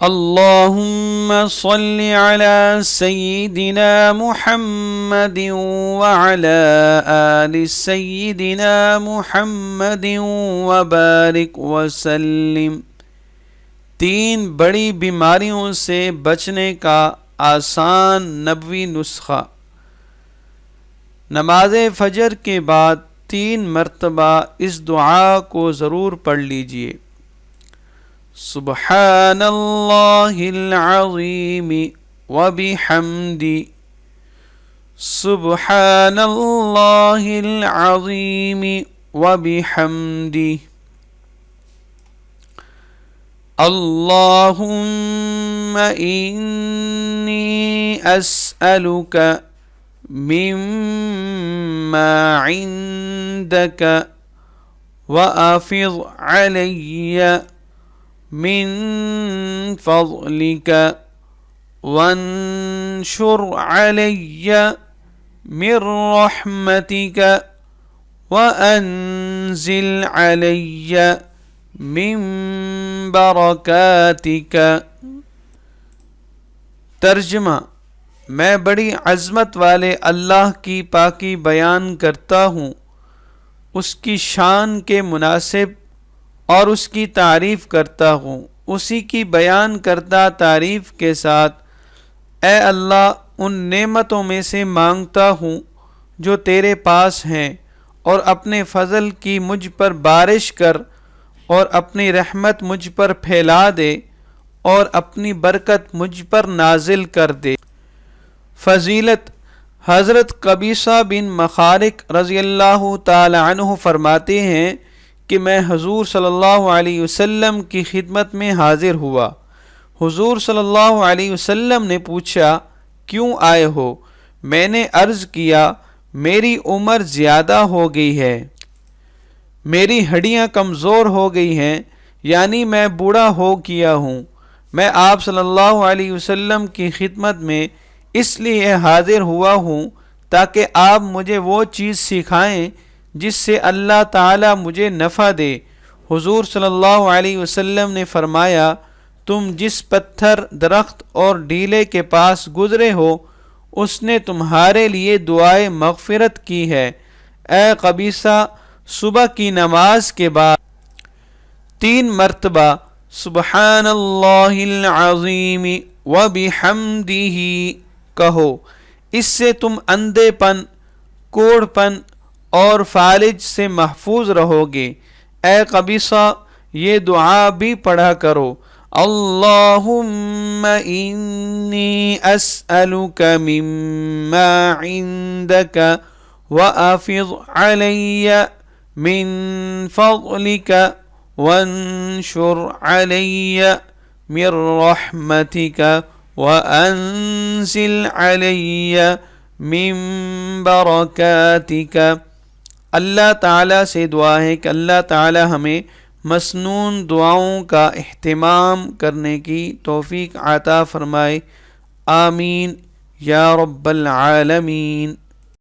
اللهم صل على سيدنا محمد وعلى آل سيدنا محمد وبارك وسلم۔ 3 بڑی بیماریوں سے بچنے کا آسان نبوی نسخہ۔ نماز فجر کے بعد 3 مرتبہ اس دعا کو ضرور پڑھ لیجئے۔ سبحان اللہ العظیم وبحمدہ، سبحان اللہ العظیم وبحمدہ، اللہم انی اسألک مما عندک وافض علی من فضلک وانشر علی من رحمتک وانزل علی من برکاتک۔ ترجمہ: میں بڑی عظمت والے اللہ کی پاکی بیان کرتا ہوں، اس کی شان کے مناسب، اور اس کی تعریف کرتا ہوں۔ اسی کی بیان کردہ تعریف کے ساتھ اے اللہ ان نعمتوں میں سے مانگتا ہوں جو تیرے پاس ہیں، اور اپنے فضل کی مجھ پر بارش کر، اور اپنی رحمت مجھ پر پھیلا دے، اور اپنی برکت مجھ پر نازل کر دے۔ فضیلت: حضرت قبیصہ بن مخارق رضی اللہ تعالی عنہ فرماتے ہیں کہ میں حضور صلی اللہ علیہ وسلم کی خدمت میں حاضر ہوا۔ حضور صلی اللہ علیہ وسلم نے پوچھا، کیوں آئے ہو؟ میں نے عرض کیا، میری عمر زیادہ ہو گئی ہے، میری ہڈیاں کمزور ہو گئی ہیں، یعنی میں بوڑھا ہو گیا ہوں۔ میں آپ صلی اللہ علیہ وسلم کی خدمت میں اس لیے حاضر ہوا ہوں تاکہ آپ مجھے وہ چیز سکھائیں جس سے اللہ تعالیٰ مجھے نفع دے۔ حضور صلی اللہ علیہ وسلم نے فرمایا، تم جس پتھر، درخت اور ڈیلے کے پاس گزرے ہو اس نے تمہارے لیے دعائے مغفرت کی ہے۔ اے قبیصہ، صبح کی نماز کے بعد 3 مرتبہ سبحان اللہ العظیم وبحمدہ کہو، اس سے تم اندھے پن، کوڑھ پن اور فالج سے محفوظ رہو گے۔ اے قبیصہ، یہ دعا بھی پڑھا کرو، اللہم انی اسألک مما عندک وافض علی من فضلک وانشر علی من رحمتک وانزل علی من برکاتک۔ اللہ تعالیٰ سے دعا ہے کہ اللہ تعالیٰ ہمیں مسنون دعاؤں کا اہتمام کرنے کی توفیق عطا فرمائے، آمین یا رب العالمین۔